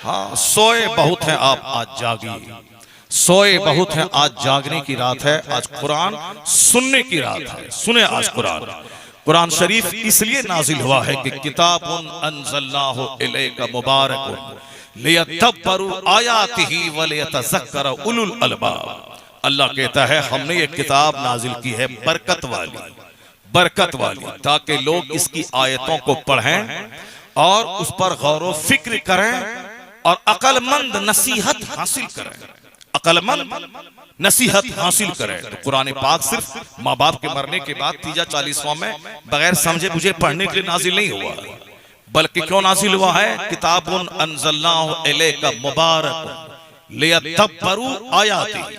हाँ, सोए बहुत हैं आप, आज जागिए। सोए बहुत हैं, आज जागने की रात है। आज कुरान सुनने की रात है। सुने आज कुरान। कुरान शरीफ इसलिए नाजिल हुआ है कि किताबुन अंज़लनाहु इलैका मुबारकुन लियदब्बरू आयातिही व लियतज़क्कर उलुल अलबाब। अल्लाह कहता है हमने ये किताब नाजिल की है बरकत वाली, ताकि लोग इसकी आयतों को पढ़ें और उस पर गौर व फिक्र करें और अक्लमंद नसीहत हासिल करें। अक्लमंद नसीहत हासिल करें। तो कुरान पाक सिर्फ माँ बाप के मरने के बाद 40वां में बगैर समझे मुझे पढ़ने के लिए नाजिल नहीं हुआ, बल्कि क्यों नाजिल हुआ है? किताबुन अंज़लनाहु इलैका मुबारकुन लियदब्बरू आयातिही,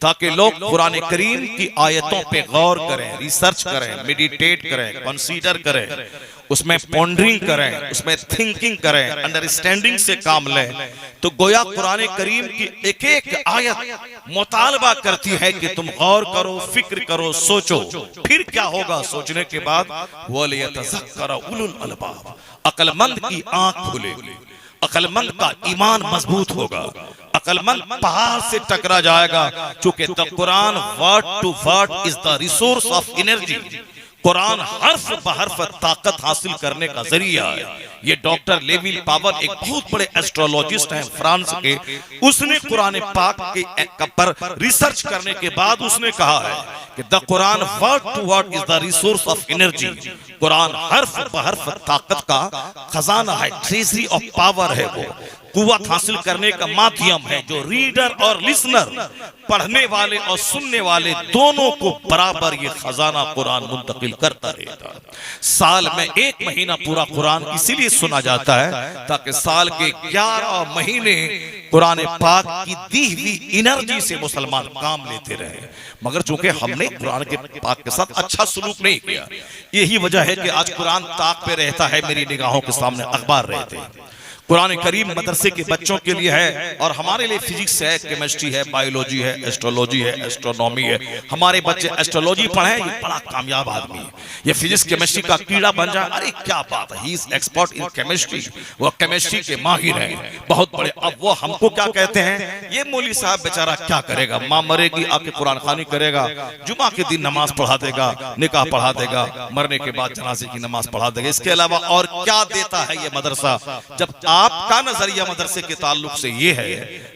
ताकि लोग कुरान करीम की आयतों पे गौर करें, रिसर्च करें, मेडिटेट करें, कंसीडर करें, उसमें पॉन्डरिंग करें, उसमें थिंकिंग करें, अंडरस्टैंडिंग से काम लें। तो गोया कुरान करीम की एक एक आयत मुतालबा करती है कि तुम गौर करो, फिक्र करो, सोचो। फिर क्या होगा सोचने के बाद? वलियतज़क्कर उलुल अलबाब, अक्लमंद की आंख खुलेगी, अक्लमंद का ईमान मजबूत होगा, अक्लमंद पहाड़ से टकरा जाएगा। चूंकि the Quran word to word is the resource of energy. Quran हर्फ बहर्फ ताकत हासिल करने का जरिया है। ये डॉक्टर लेविल पावर एक बहुत बड़े एस्ट्रोलॉजिस्ट हैं फ्रांस के। उसने कुरान पाक के पर रिसर्च करने के बाद उसने कहा है कि the Quran word to word is the resource of energy. Quran हर्फ बहर्फ ताकत का खजाना है, ट्रेजरी ऑफ पावर है, वो कुव्वत हासिल करने का माध्यम है जो रीडर और लिसनर, पढ़ने वाले और सुनने वाले दोनों को बराबर ये खजाना कुरान मुंतकिल करता रहता है। साल में 1 महीना पूरा कुरान इसीलिए सुना जाता है ताकि साल के 11 महीने कुरान पाक की दी हुई एनर्जी से मुसलमान काम लेते रहे। मगर चूंकि हमने कुरान के पाक के साथ अच्छा सलूक नहीं किया, यही वजह है कि आज कुरान ताक पे रहता है, मेरी निगाहों के सामने अखबार रहते हैं। कुरान करीम मदरसे के बच्चों के लिए है और हमारे लिए फिजिक्स है, केमिस्ट्री है, बायोलॉजी है, एस्ट्रोलॉजी है, एस्ट्रोनॉमी है। हमारे बच्चे एस्ट्रोलॉजी पढ़े, ये बड़ा कामयाब आदमी है, ये फिजिक्स केमिस्ट्री का कीड़ा बन जाए, अरे क्या बात है, he is expert in chemistry, वो केमिस्ट्री के माहिर हैं, बहुत बड़े। अब वो हमको क्या कहते हैं, ये मौलवी साहब बेचारा क्या करेगा, माँ मरेगी आके कुरान खानी करेगा, जुमा के दिन नमाज पढ़ा देगा, निकाह पढ़ा देगा, मरने के बाद जनाजे की नमाज पढ़ा देगा। इसके अलावा और क्या देता है ये मदरसा? जब आपका नजरिया मदरसे के ताल्लुक से ये है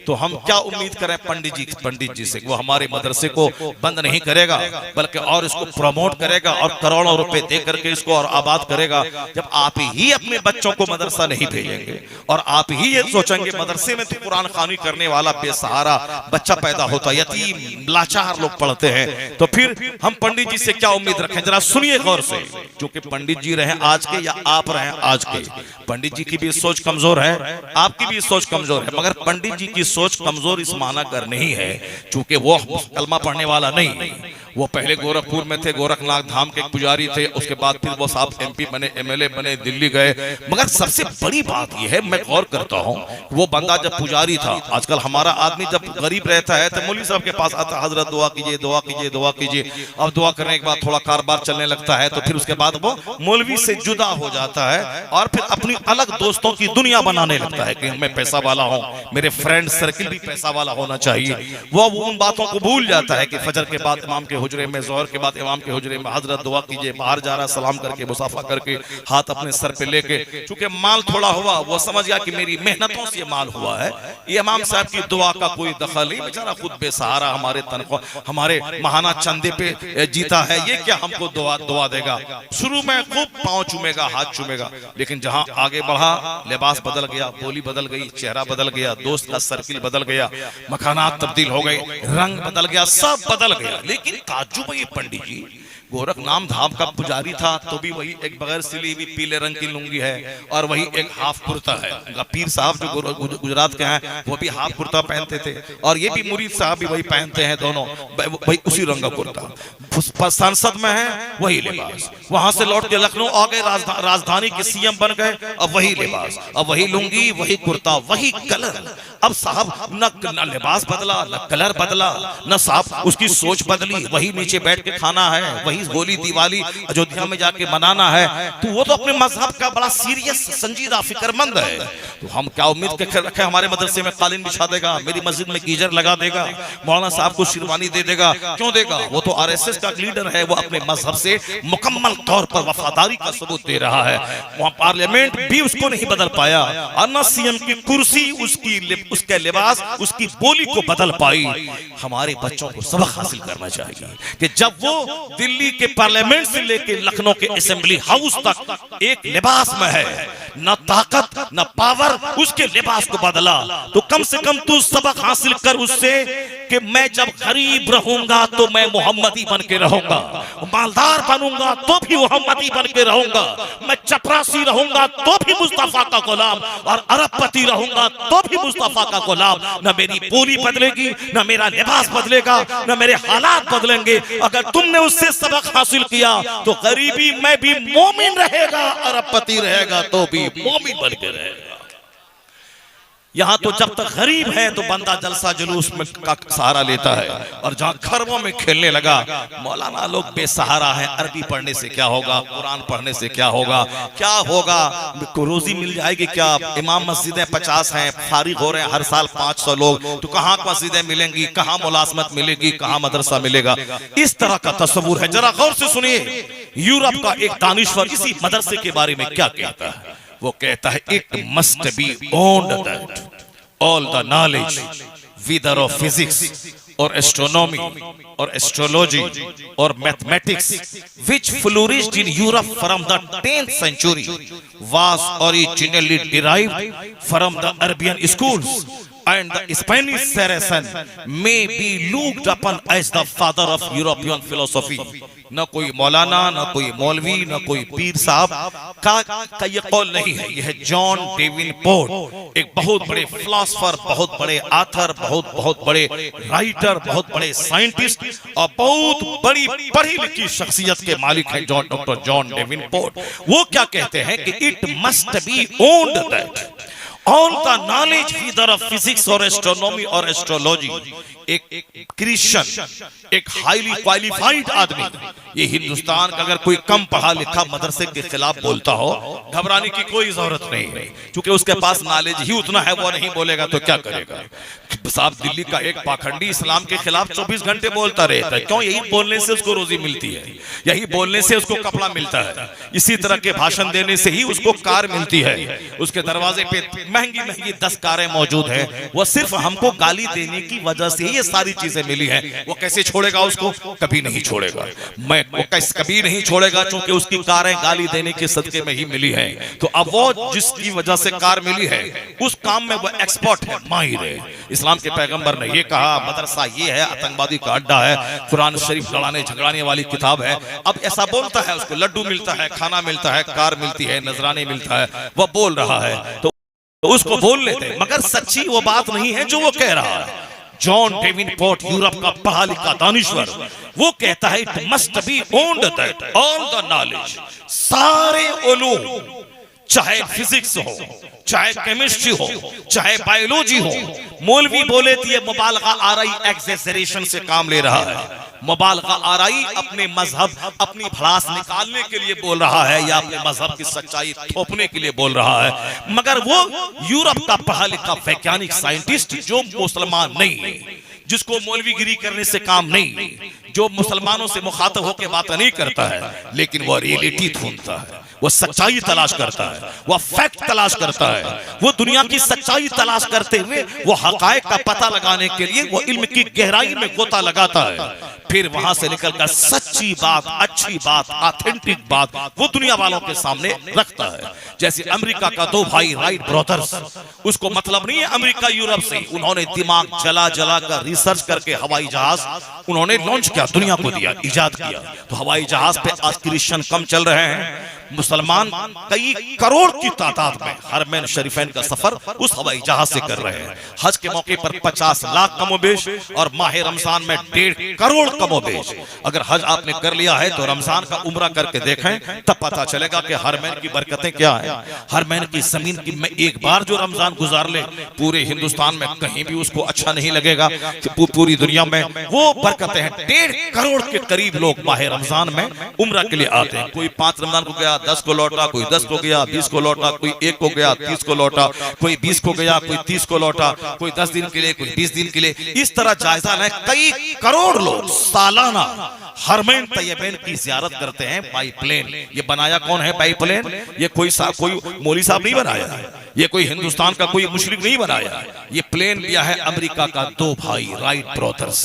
तो हम क्या उम्मीद करें पंडित जी से? वो हमारे मदरसे को बंद नहीं करेगा बल्कि और इसको प्रमोट करेगा और करोड़ों रुपए दे करके इसको और आबाद करेगा। जब आप ही अपने बच्चों को मदरसा नहीं भेजेंगे और आप ही ये सोचेंगे मदरसे में तो कुरान खानी करने वाला बेसहारा बच्चा पैदा होता, यतीम लाचार लोग पढ़ते हैं, तो फिर हम पंडित जी से क्या उम्मीद रखें? जरा सुनिए गौर से, क्योंकि पंडित जी रहे आज के या आप रहे आज के, पंडित जी की भी सोच कमजोर है, आपकी भी सोच कमजोर है। मगर पंडित जी की सोच कमजोर इस माना कर नहीं है क्योंकि वो कलमा पढ़ने वाला नहीं, वो पहले गोरखपुर में थे, गोरखनाथ धाम के पुजारी थे, उसके बाद फिर वो साहब एमपी बने, एमएलए बने, दिल्ली गए। मगर सबसे बड़ी बात यह है, मैं गौर करता हूँ, वो बंदा जब पुजारी था, आजकल हमारा आदमी जब गरीब रहता है तो मौलवी साहब के पास आता, हजरत दुआ कीजिए, दुआ कीजिए, दुआ कीजिए। अब दुआ करने के बाद थोड़ा कारोबार चलने लगता है तो फिर उसके बाद वो मौलवी से जुदा हो जाता है और फिर अपनी अलग दोस्तों की दुनिया बनाने लगता है कि मैं पैसा वाला हूँ, मेरे फ्रेंड सर्किल भी पैसा वाला होना चाहिए। वो उन बातों को भूल जाता है कि फजर के बाद इमाम के हुजरे में, जोहर के बाद इमाम के हुजरे में हजरत दुआ कीजिए, बाहर जा रहा सलाम करके मुसाफा करके हाथ अपने सर पे लेके, चूंकि माल थोड़ा हुआ वो समझ गया कि मेरी मेहनतों से माल हुआ है, ये इमाम साहब की दुआ का कोई दखल नहीं, बेचारा खुद बेसहारा, हमारे तनख्वाह हमारे महाना चंदे पे जीता है, ये क्या हमको दुआ देगा। शुरू में खूब पांव चूमेगा, हाथ चूमेगा, लेकिन जहां आगे बढ़ा लिबास बदल गया, बोली बदल गई, चेहरा बदल गया, दोस्त का सर्किल बदल गया, मकानात तब्दील हो गए, रंग बदल गया, सब बदल गया। लेकिन ताज्जुब ये पंडित जी गोरखनाथ धाम का पुजारी था तो भी वही एक बगैर सिली हुई पीले रंग की लुंगी है और वही एक हाफ कुर्ता है। पीर साहब जो गुजरात के हैं वो भी हाफ कुर्ता पहनते थे और ये भी मुरीद साहब भी वही पहनते हैं, दोनों वही उसी रंग का कुर्ता। संसद में है वही लिबास, वहां से लौट के लखनऊ आ गए, राजधानी के सीएम बन गए, अब वही लिबास, अब वही लुंगी, वही कुर्ता, वही कलर। अब साहब न लिबास बदला, न कलर बदला, न साहब उसकी सोच बदली, वही नीचे बैठ के खाना है, वही होली दिवाली अयोध्या में जाके मनाना है। तो वो तो अपने मजहब का बड़ा सीरियस संजीदा फिक्रमंद है। तो हम क्या उम्मीद के रखे हमारे मदरसे में कालीन बिछा देगा, मेरी मस्जिद में गीजर लगा देगा, मौलाना साहब को शेरवानी दे देगा? क्यों देगा? वो तो आरएसएस का लीडर है, वो अपने मजहब से मुकम्मल तौर पर वफादारी का सबूत दे रहा है। वहां पार्लियामेंट भी उसको नहीं बदल पाया, और न सीएम की कुर्सी उसके लिबास उसकी बोली को बदल पाई। हमारे बच्चों को सबक हासिल करना चाहिए कि जब वो दिल्ली के पार्लियामेंट से लेकर लखनऊ के असेंबली हाउस तक एक लिबास में है, न ताकत न पावर, उसके लिबास को बदला, तो कम से कम तू सबक हासिल कर उससे कि मैं जब गरीब रहूंगा तो मैं मोहम्मदी बन के रहूंगा, मालदार बनूंगा तो भी मोहम्मदी बन के रहूंगा, मैं चपरासी रहूंगा तो भी मुस्तफा का गुलाम, और अरबपति रहूंगा तो भी मुस्तफा का गुलाम। न मेरी बोली बदलेगी, न मेरा लिबास बदलेगा, न मेरे हालात बदलेंगे। अगर तुमने उससे सबक हासिल किया तो गरीबी में भी मोमिन रहेगा, अरबपति रहेगा तो भी मोमिन बन के रहेगा। यहाँ तो जब तक गरीब है तो बंदा जलसा जुलूस में का सहारा लेता है, और जहाँ खरबों में खेलने लगा, मौलाना लोग बेसहारा हैं, अरबी पढ़ने से क्या होगा, कुरान पढ़ने से क्या होगा, क्या होगा, रोजी मिल जाएगी क्या? इमाम मस्जिदें 50 हैं, फारिग हो रहे हैं हर साल 500 लोग, तो कहाँ मस्जिदें मिलेंगी, कहाँ मुलाजमत मिलेगी, कहाँ मदरसा मिलेगा? इस तरह का तस्वुर है। जरा गौर से सुनिए, यूरोप का एक दानिश्वर इसी मदरसे के बारे में क्या कहता है। वो कहता है, it must be owned that all the knowledge whether of physics और एस्ट्रोनॉमी और एस्ट्रोलॉजी और mathematics which flourished in Europe from the 10th century was originally derived from the Arabian schools, and the Spanish Saracen may be looked upon as the father of European philosophy। न कोई मौलाना, न कोई मौलवी, न कोई पीर साहब का ये कौल नहीं है, यह है जॉन डेविनपोर्ट, एक बहुत बड़े फिलोसोफर, बहुत बड़े आथर, बहुत बड़े राइटर, बहुत बड़े साइंटिस्ट और बहुत बड़ी पढ़ी लिखी शख्सियत के मालिक हैं डॉक्टर जॉन डेविनपोर्ट। वो क्या कहते हैं कि it must be owned that all the knowledge whether of physics और एस्ट्रोनॉमी और एस्ट्रोलॉजी। एक क्रिश्चियन, एक हाईली क्वालिफाइड आदमी, ये हिंदुस्तान का अगर कोई कम पढ़ा लिखा मदरसे के खिलाफ बोलता हो, घबराने की कोई जरूरत नहीं है, क्योंकि उसके पास नॉलेज ही उतना है, वो नहीं बोलेगा तो क्या करेगा? साहब दिल्ली का एक पाखंडी इस्लाम के खिलाफ 24 घंटे बोलता रहता है। क्यों? यही बोलने से उसको रोजी मिलती है, यही बोलने से उसको कपड़ा मिलता है, इसी तरह के भाषण देने से ही उसको कार मिलती है। उसके दरवाजे पे महंगी महंगी 10 कारें मौजूद हैं, वो सिर्फ हमको गाली देने की वजह से ये सारी चीजें मिली हैं। वो कैसे छोड़ेगा उसको? कभी नहीं छोड़ेगा, वो कभी नहीं छोड़ेगा, क्योंकि उसकी कारें गाली देने के सदके में ही मिली हैं। तो अब वो जिसकी वजह से कार मिली है, उस काम में वो एक्सपर्ट है, माहिर है। इस्लाम के पैगंबर ने ये कहा, मदरसा ये है, आतंकवादी का अड्डा है, कुरान शरीफ लड़ाने झगड़ाने वाली किताब है। अब ऐसा बोलता है, उसको लड्डू मिलता है, खाना मिलता है, कार मिलती है, नजराने मिलता है, वह बोल रहा है तो उसको बोल लेते, मगर सच्ची वो बात नहीं है जो वो कह रहा है। जॉन डेविनपोर्ट, यूरोप का पढ़ा लिखा दानिश्वर, वो कहता है it must be owned that all the knowledge, सारे उलूम, चाहे फिजिक्स हो, चाहे केमिस्ट्री हो, चाहे बायोलॉजी हो। मौलवी बोले तो ये मुबालगा आराई एक्सेसरेशन से काम ले रहा है। मुबालगा आराई अपने मजहब, अपनी भड़ास निकालने के लिए बोल रहा है, या अपने मजहब की सच्चाई थोपने के लिए बोल रहा है। मगर वो यूरोप का पढ़ा लिखा वैज्ञानिक साइंटिस्ट, जो मुसलमान नहीं है, जिसको मौलवीगिरी करने से काम नहीं, जो मुसलमानों से मुखातब होकर बात नहीं करता है, लेकिन वो रियलिटी ढूंढता है, वो सच्चाई तलाश करता है, वो फैक्ट तलाश करता है, वो दुनिया की सच्चाई तलाश करते हुए वो हकायक का पता लगाने के लिए वो इल्म की गहराई में गोता लगाता है। फिर वहां से निकलकर सच्ची बात, अच्छी बात, ऑथेंटिक बात वो दुनिया वालों के सामने रखता है। जैसे अमेरिका का 2 भाई राइट ब्रदर्स, उसको मतलब नहीं है अमेरिका यूरोप से, उन्होंने दिमाग जला जला कर रिसर्च करके हवाई जहाज उन्होंने लॉन्च किया, दुनिया को दिया, इजाद किया। तो हवाई जहाज पे आज क्रिश्चियन कम चल रहे हैं, मुसलमान कई करोड़ की तादाद में हरमैन शरीफैन का सफर उस हवाई जहाज से कर रहे हैं। हज के मौके पर 50 लाख कमोबेश और माह रमजान में 1.5 करोड़ कमोबेश। अगर हज आपने कर लिया है तो रमजान का उम्रा करके देखें, तब पता चलेगा कि हरमैन की बरकतें क्या है। हरमैन की जमीन की में एक बार जो रमजान गुजार ले, पूरे हिंदुस्तान में कहीं भी उसको अच्छा नहीं लगेगा कि पूरी दुनिया में वो बरकतें हैं। 1.5 करोड़ के करीब लोग माह रमजान में उम्रा के लिए आते हैं। कोई 5 रमजान को गया 10 को लौटा, कोई 10 को गया 20 को लौटा, कोई 1 को गया 30 को लौटा, कोई 20 को गया, कोई 30 को लौटा, कोई 10 दिन के लिए, कोई 20 दिन के लिए। इस तरह जायजा है, कई करोड़ लोग सालाना हरमैन तैयबैन की ज़ियारत करते हैं बाई प्लेन। ये बनाया कौन है बाई प्लेन? ये कोई मौली साहब नहीं बनाया है, ये कोई हिंदुस्तान का कोई मुशरिक नहीं बनाया है। ये प्लेन दिया है अमेरिका का 2 भाई राइट ब्रदर्स।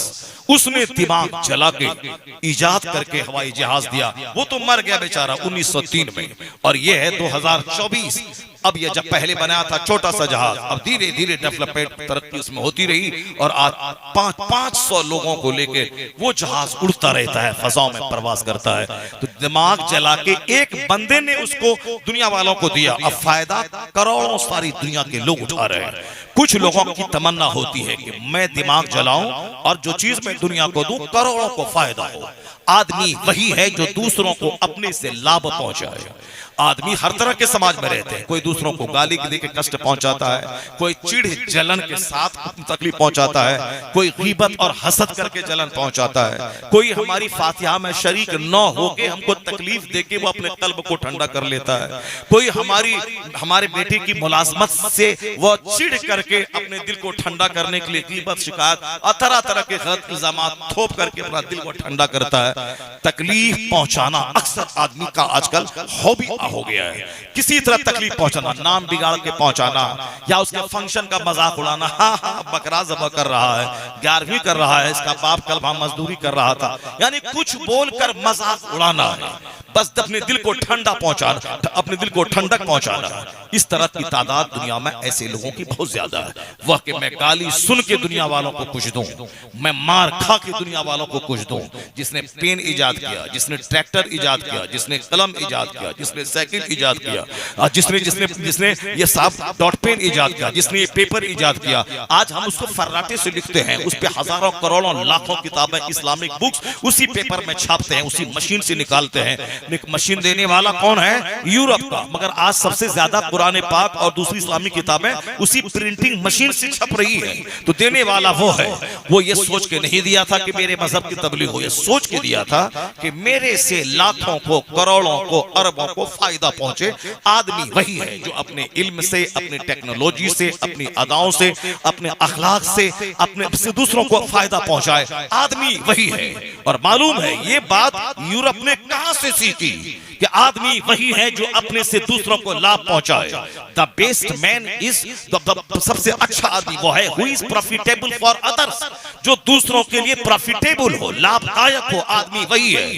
उसने दिमाग जला के इजाद करके हवाई जहाज दिया। वो तो मर गया बेचारा 1903 में, और ये है 2024। अब ये जब पहले बनाया था छोटा सा जहाज, अब धीरे धीरे डेवलपमेंट तरक्की उसमें होती रही, और आज 500 लोगों को लेके वो जहाज उड़ता रहता है, फजाओं में प्रवास करता है। तो दिमाग जला के एक बंदे ने उसको दुनिया वालों को दिया, अब फायदा करोड़ों सारी दुनिया के लोग उठा रहे हैं। कुछ लोगों की तमन्ना होती है कि मैं दिमाग जलाऊं और जो चीज मैं दुनिया को दूं करोड़ों को फायदा हो। आदमी वही है जो दूसरों को अपने से लाभ पहुंचाए। आदमी हर तरह के समाज में रहते हैं, कोई दूसरों को गाली देके कष्ट पहुंचाता है, कोई चिढ़ जलन के साथ तकलीफ पहुंचाता है, कोई गीबत और हसद करके जलन पहुंचाता है, कोई हमारी फातिहा में शरीक न होके हमको तकलीफ देके वो अपने कल्ब को ठंडा कर लेता है, कोई हमारे बेटे की मुलाजमत से वो चिढ़ करके अपने दिल को ठंडा करने के लिए गीबत, शिकायत और तरह तरह के गलत इल्जामात थोप करके अपना दिल को ठंडा करता है। तकलीफ पहुंचाना अक्सर आदमी का आजकल हॉबी हो गया है। किसी तरह तकलीफ पहुंचाना, नाम बिगाड़ के पहुंचाना, या उसके फंक्शन का मजाक उड़ाना। हाँ, बकरा ज़बह कर रहा है, 11वीं कर रहा है, इसका बाप कल वहां मजदूरी कर रहा था, यानी कुछ बोलकर मजाक उड़ाना है, बस अपने दिल को ठंडा पहुंचाना, अपने दिल को ठंडक पहुंचाना। इस तरह की तादाद दुनिया में ऐसे लोगों की बहुत ज्यादा है। वह कि मैं गाली सुन के दुनिया वालों को कुछ दूं, मैं मार खा के दुनिया वालों को कुछ दूं। जिसने पेन इजाद किया, जिसने ट्रैक्टर इजाद किया, जिसने कलम इजाद किया, जिसने साइकिल इजाद किया, जिसने ये साफ डॉट पेन इजाद किया, जिसने ये पेपर इजाद किया, आज हम उसको फर्राटे से लिखते हैं, उस पे हजारों करोड़ों लाखों किताबें इस्लामिक बुक्स उसी पेपर में छापते हैं, उसी मशीन से निकालते हैं। मशीन देने वाला कौन है? यूरोप का। मगर आज सबसे ज्यादा कुरान पाक और दूसरी इस्लामिक किताबें उसी प्रिंटिंग मशीन से छप रही है। तो देने वाला वो है, वो ये सोच के नहीं दिया था कि मेरे मजहब की तबलीग हो, ये सोच के दिया था कि मेरे से लाखों को, करोड़ों को, अरबों को फायदा पहुंचे। आदमी वही है जो अपने इल्म से, अपनी टेक्नोलॉजी से, अपनी अदाओं से, अपने अखलाक से, अपने से दूसरों को फायदा पहुंचाए। आदमी वही है। और मालूम है ये बात यूरोप ने कहां से सीखी कि आदमी वही है जो अपने से दूसरों को लाभ पहुंचाए। द बेस्ट मैन इज, सबसे अच्छा आदमी वो है who is profitable for others, जो दूसरों के लिए प्रॉफिटेबल हो, लाभदायक हो। आदमी वही है।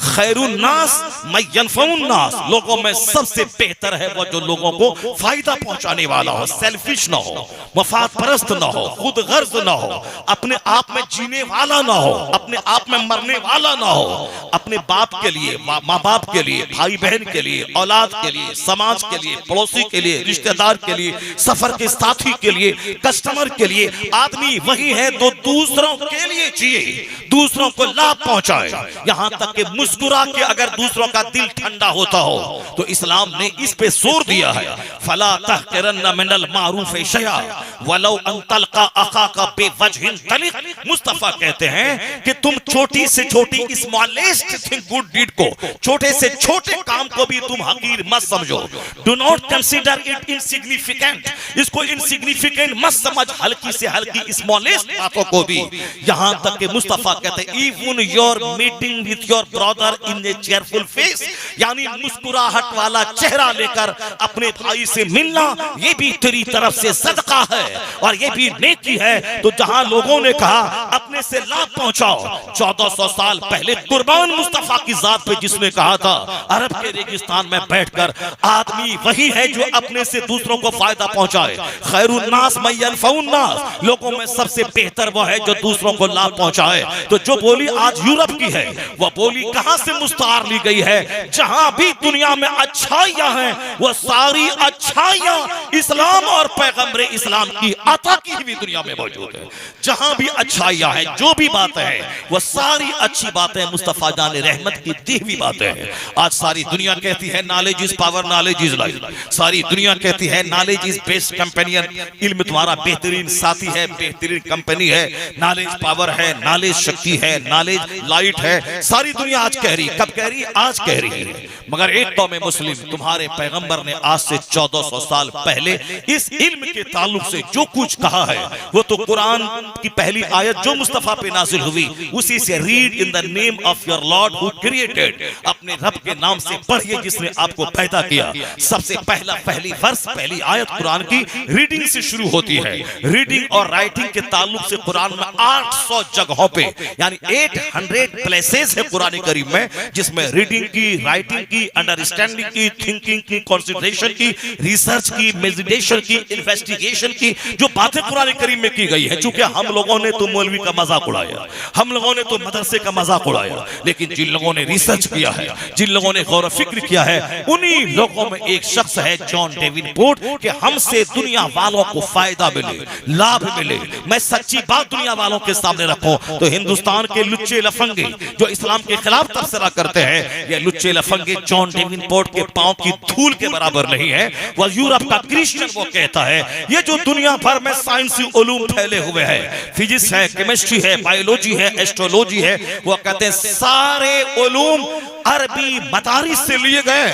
खैरुन नास मैं यनफउन नास, लोगों में सबसे बेहतर है वो जो लोगों को फायदा पहुंचाने वाला हो, सेल्फिश ना हो, मफाद परस्त ना हो, खुद गर्ज ना हो, अपने आप में जीने वाला ना हो, अपने आप में मरने वाला ना हो, अपने बाप के लिए, माँ बाप के लिए, भाई बहन के लिए, औलाद के लिए, समाज के लिए, पड़ोसी के लिए, रिश्तेदार के लिए, सफर के साथी के लिए, कस्टमर के लिए। आदमी वही है जो दूसरों के लिए जिए, दूसरों को लाभ पहुंचाए। यहां तक कि मुस्कुरा के अगर दूसरों का दिल ठंडा होता हो तो इस्लाम ने इस पे जोर दिया है। फला तहकिरन्ना मिनल मारूफ शैआ वलौ अन तल्का अखाका बिवजहिन तलिक। मुस्तफा कहते हैं कि तुम छोटी से छोटी स्मॉलेस्ट थिंग गुड डीड को, छोटे से छोटे काम को भी तुम हकीर मत समझो। Do not consider it insignificant, इसको इनसिग्निफिकेंट मत समझ, हल्की से हल्की स्मॉलेस्ट बातों को भी। यहां तक कि मुस्तफा कहते हैं even your meeting with your brother in A cheerful face, यानी मुस्कुराहट वाला चेहरा लेकर अपने भाई से मिलना, ये भी तेरी तरफ से सदका है और ये भी नेकी है। तो जहां लोगों ने कहा अपने से लाभ पहुंचाओ, 1400 साल पहले कुर्बान मुस्तफा की जात पे जिसने कहा था, अरब के रेगिस्तान में बैठकर आदमी वही है जो अपने से दूसरों को फायदा पहुंचाए। खैरुन नास मैं यनफउन नास, लोगों में सबसे बेहतर वो है जो दूसरों को लाभ पहुंचाए। तो जो बोली आज यूरोप की है, वह बोली कहां जहां से मुस्तार ली गई है। जहां भी दुनिया में अच्छाइयां हैं वो सारी अच्छाइयां इस्लाम और पैगंबर इस्लाम की अता की हुई दुनिया में मौजूद है। जहां भी अच्छाइयां हैं, जो भी बातें हैं, वो सारी अच्छी बातें मुस्तफा जान रहमत की दी हुई बातें हैं। आज सारी दुनिया कहती है knowledge is power, knowledge is life. सारी दुनिया कहती है नॉलेज इज बेस्ट कंपेनियन, इल्म तुम्हारा बेहतरीन साथी है, बेहतरीन कंपनी है। नॉलेज पावर है, नॉलेज शक्ति है, नॉलेज लाइट है। सारी दुनिया आज कह रही, कब कह रही? आज कह रही है। मगर एक कौम मुस्लिम, तुम्हारे पैगंबर ने आज से 1400 साल पहले इस इल्म के ताल्लुक से जो कुछ कहा है वो तो कुरान की पहली आयत जो मुस्तफा पे नाजिल हुई उसी से, read in the name of your Lord who created, अपने रब के नाम से पढ़िए जिसने आपको पैदा किया। सबसे पहली वर्ष, पहली आयत कुरान की रीडिंग से शुरू होती है। रीडिंग और राइटिंग के ताल्लुक से कुरान में 800 जगहों पे यानी 800 प्लेसेस है कुरान करीम में जिसमें रीडिंग की, राइटिंग की, अंडरस्टैंडिंग की, थिंकिंग की, कंसिडरेशन की, रिसर्च की, मेडिटेशन की, इन्वेस्टिगेशन की जो बातें कुरान करीम में की गई है। चूंकि हम लोगों ने तो मौलवी का मजाक उड़ाया, हम लोगों ने तो मदरसे का मजाक उड़ाया, लेकिन जिन लोगों ने रिसर्च किया है, जिन लोगों ने गौर फिक्र किया है, उन्हीं लोगों में एक शख्स है जॉन डेवनपोर्ट कि हमसे दुनिया वालों को फायदा मिले, लाभ मिले। मैं सच्ची बात दुनिया वालों के सामने रखूं तो हिंदुस्तान के लुच्चे लफंगे जो इस्लाम के खिलाफ तबसरा करते हैं, ये लुच्चे लफंगे जॉन डेवनपोर्ट के पांव की धूल के बराबर नहीं है। वो यूरोप का क्रिश्चियन वो कहता है ये जो दुनिया भर में साइंसी उलूम फैले हुए हैं, फिजिक्स है, केमिस्ट्री है, बायोलॉजी है, एस्ट्रोलॉजी है, वो कहते हैं सारे उलूम अरबी मदारिस से लिए गए।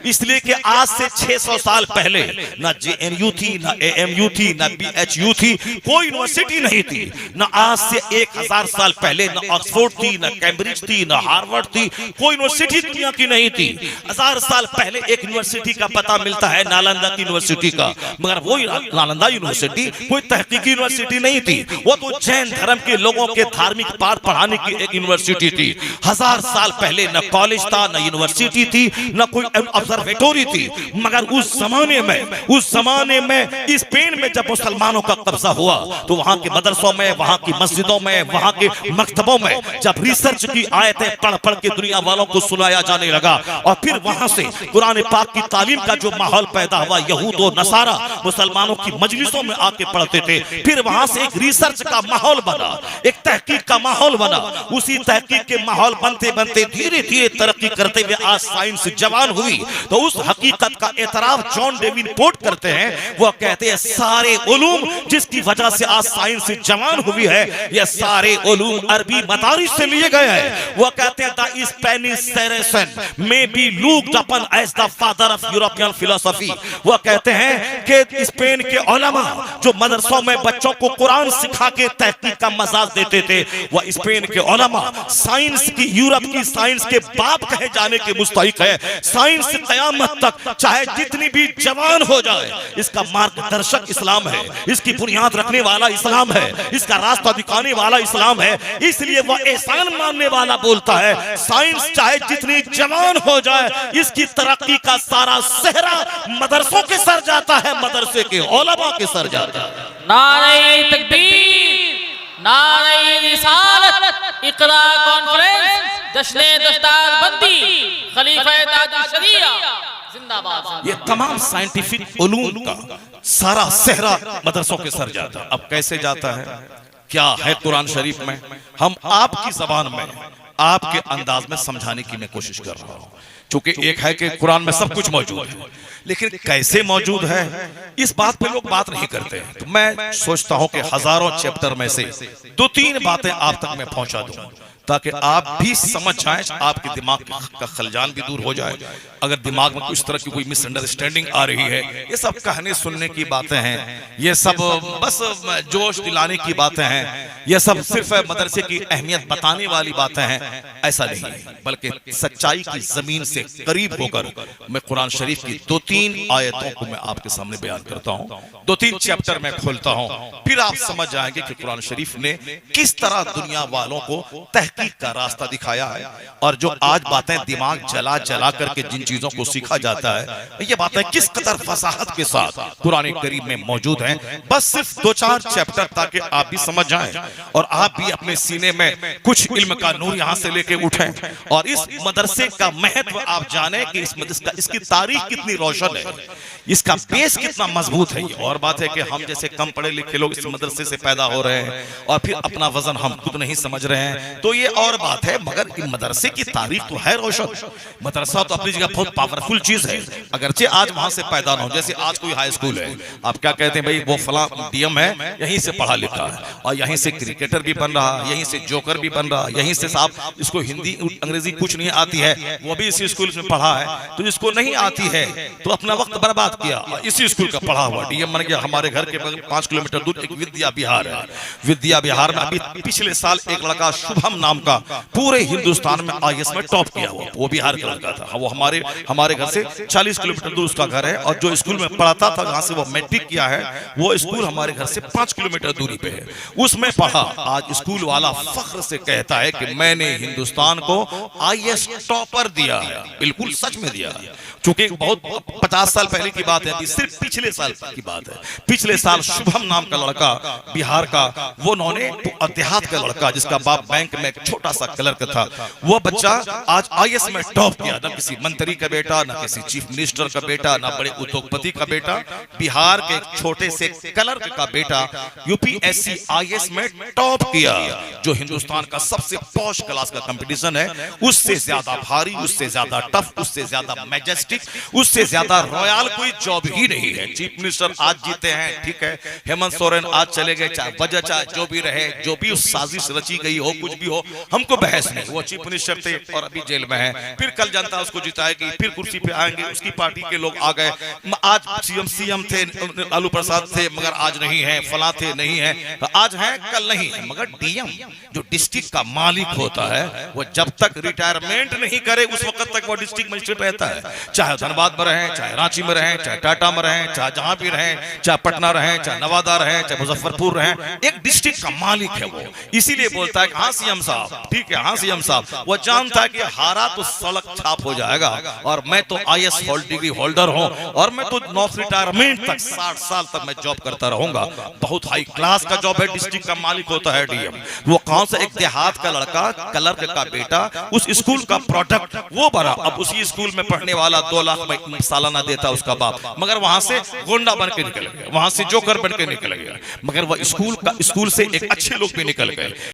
इसलिए कि आज से 600 साल पहले ना JNU थी, ना AMU थी, ना BHU थी, कोई यूनिवर्सिटी नहीं थी। ना आज से 1000 साल पहले ना ऑक्सफोर्ड थी, ना कैम्ब्रिज थी, ना हार्वर्ड थी, कोई यूनिवर्सिटी दुनिया की नहीं थी। 1000 साल पहले एक यूनिवर्सिटी का पता मिलता है, नालंदा की यूनिवर्सिटी का, मगर वो नालंदा यूनिवर्सिटी कोई तहकीकी यूनिवर्सिटी नहीं थी, वो तो जैन धर्म के लोगों के धार्मिक पाठ पढ़ाने की एक यूनिवर्सिटी थी। 1000 साल पहले न कॉलेज था, न यूनिवर्सिटी थी, न कोई ऑब्जर्वेटोरी थी। मगर उस जमाने में स्पेन में जब मुसलमानों का कब्जा हुआ तो वहां के मदरसों में, वहां की मस्जिदों में, वहां के मकतबों में जब रिसर्च की आयतें पढ़ पढ़ के दुनिया वालों को सुनाया जाने लगा और फिर वहां से कुरान पाक की तालीम का जो माहौल पैदा हुआ, यहूद और नसारा मुसलमानों की मजलिसों में आके पढ़ते थे। फिर वहां से एक रिसर्च का माहौल बना, एक तहकीक का माहौल बना। उसी तहकीक के माहौल बनते बनते धीरे धीरे तरक्की करते हुए आज साइंस जवान हुई। तो उस हकीकत का एतराफ जॉन डेवनपोर्ट करते हैं। वो कहते हैं सारे उलूम जिसकी वजह से आज साइंस जवान हुई है, ये सारे उलूम अरबी मदारिस से लिए गए हैं। वो कहते हैं the Spanish Saracen may be looked upon as the father of European philosophy. वो कहते हैं कि स्पेन के उलमा जो मदरसों में बच्चों को कुरान सिखा के तहकीक का मजाज देते थे, वह स्पेन के उलमा साइंस की, यूरोप की साइंस के बाप कहे जाने के मुस्तहिक है। साइंस कयामत तक चाहे जितनी भी जवान हो जाए, इसका मार्गदर्शक इस्लाम है, इसकी बुनियाद रखने वाला इस्लाम है, इसका रास्ता दिखाने वाला इस्लाम है। इसलिए वह एहसान मानने वाला बोलता है साइंस चाहे जितनी जवान हो जाए, इसकी तरक्की का सारा सेहरा मदरसों के सर जाता है, मदरसे के उलमा के सर जाता है। नारे तकबीर, नारे रिसालत, इकरा कॉन्फ्रेंस, जश्न दस्तारबंदी, खलीफा ताज शरिया जिंदाबाद। ये तमाम साइंटिफिक उलूम का सारा सेहरा मदरसों के सर जाता है। अब कैसे जाता है, क्या है कुरान शरीफ में, हम आपकी जबान में, आपके अंदाज में समझाने की मैं कोशिश कर रहा हूं। क्योंकि एक है कि कुरान में सब कुछ मौजूद है, लेकिन कैसे मौजूद है इस बात पे लोग बात नहीं करते हैं। तो मैं सोचता हूं कि हजारों चैप्टर में से 2-3 बातें आप तक मैं पहुंचा दूं ताकि आप भी समझ जाएं, आपके दिमाग का खलजान भी दूर हो जाए। अगर दिमाग में कुछ तरह की कोई मिसअंडरस्टैंडिंग आ रही है, ये सब कहने सुनने की बातें हैं, ये सब बस जोश दिलाने की बातें हैं, ये सब सिर्फ मदरसे की अहमियत बताने वाली बातें हैं, ऐसा नहीं, बल्कि सच्चाई की जमीन से करीब होकर मैं कुरान शरीफ की 2-3 आयतों को मैं आपके सामने बयान करता हूँ। 2-3 चैप्टर में खोलता हूँ, फिर आप समझ जाएंगे कि कुरान शरीफ ने किस तरह दुनिया वालों को तहकीक का रास्ता दिखाया है। और जो आज बातें दिमाग जला जला करके जिन चीजों को सीखा जाता है, ये बातें किस कदर फसाहत के साथ कुरान करीम में मौजूद हैं। बस सिर्फ 2-4 चैप्टर ताकि आप भी समझ जाएं और आप भी अपने सीने में कुछ इल्म का नूर यहां से लेके उठें और इस मदरसे का महत्व आप जानें कि इस मदरसे का, इसकी तारीख कितनी रोशन है, इसका बेस कितना मजबूत है। ये और बात है कि हम जैसे कम पढ़े लिखे लोग इस मदरसे से पैदा हो रहे हैं और फिर अपना वजन हम खुद नहीं समझ रहे हैं, तो ये और बात है। मगर मदरसे की तारीख तो है रोशन। मदरसा तो अपनी जगह बहुत पावरफुल चीज है, अगरचे आज वहां से पैदा ना हो। जैसे आज कोई हाई स्कूल है, आप क्या कहते हैं, भाई वो फला डीएम है, यहीं से पढ़ा लिखा है और यहीं से क्रिकेटर भी बन रहा, यहीं से जोकर भी बन रहा, यहीं से साहब इसको हिंदी अंग्रेजी कुछ नहीं आती है, वो भी इसी स्कूल में पढ़ा है। तो जिसको नहीं आती है तो अपना वक्त बर्बाद किया, इसी स्कूल का पढ़ा हुआ डीएम बन गया। हमारे घर के 5 किलोमीटर दूर एक विद्या विहार है। विद्या विहार में अभी पिछले साल एक लड़का शुभम नाम का पूरे हिंदुस्तान में आईएएस में टॉप किया हुआ, वो बिहार का लड़का था। वो हमारे घर से 40 किलोमीटर दूर उसका घर है और जो स्कूल में पढ़ाता था, जहां से वो मैट्रिक किया है, वो स्कूल हमारे घर से 5 किलोमीटर दूरी पे है, उसमें पढ़ा। आज स्कूल वाला फख्र से कहता है कि मैंने हिंदुस्तान को आईएएस टॉपर दिया है। बिल्कुल सच में दिया है, क्योंकि बहुत 50 साल पहले की बात है, सिर्फ पिछले साल की बात है। पिछले साल शुभम नाम का लड़का बिहार का, वो उन्होंने देहात का लड़का जिसका बाप बैंक में एक छोटा सा क्लर्क था, वो बच्चा आज आईएएस में टॉप किया। न किसी मंत्री का बेटा, न किसी चीफ मिनिस्टर का बेटा, न बड़े उद्योगपति का बेटा, बिहार के एक छोटे से क्लर्क का बेटा यूपीएससी आईएएस में टॉप किया। जो हिंदुस्तान का सबसे पॉश क्लास का कंपटीशन है, उससे ज्यादा भारी, उससे ज्यादा टफ, उससे ज्यादा मैजेस्टिक, उससे ज्यादा रॉयल कोई जॉब ही नहीं है। चीफ मिनिस्टर आज जीते हैं, ठीक है, हेमंत सोरेन आज चले गए, चाहे वजह चाहे जो भी रहे, जो भी साजिश रची गई हो, कुछ भी हो, हमको बहस नहीं। वो चीफ मिनिस्टर थे और अभी जेल में है, फिर कल जनता उसको जिताएगी, फिर कुर्सी पे आएंगे, उसकी पार्टी के लोग आ गए। आज सीएम थे, लालू प्रसाद थे, मगर आज नहीं है, फला थे नहीं है, तो आज है कल नहीं है। मगर डीएम जो डिस्ट्रिक्ट का मालिक होता है, वो जब तक रिटायरमेंट नहीं करे उस वक्त तक वो डिस्ट्रिक्ट मजिस्ट्रेट रहता है। चाहे धनबाद में रहे, चाहे रांची में रहे, चाहे टाटा में रहे, चाहे जहां भी रहे, चाहे पटना रहे, चाहे नवादा रहे, चाहे मुजफ्फरपुर रहे, एक डिस्ट्रिक्ट का मालिक है वो। इसीलिए बोलता है कि हाँ सीएम साहब, ठीक है, हाँ सीएम साहब। वो जानता है कि हारा तो सड़क छाप हो जाएगा और मैं तो आईएएस डिग्री होल्डर हूं और मैं तो नॉफ रिटायरमेंट तक 60 साल तक मैं जॉब करता रहूंगा। बहुत हाई क्लास का जॉब है, डिस्ट्रिक्ट का मालिक होता है डीएम। वो कौन सा एक देहात का लड़का, क्लर्क का बेटा, उस स्कूल का प्रोडक्ट वो बना। अब उसी स्कूल में पढ़ने वाला 2 लाख सालाना देता उसका बाप, मगर वहां से गुंडा बन के निकल गया, वहां से जोकर बन के निकल गया, मगर वह स्कूल से एक अच्छे लोग भी निकल गए।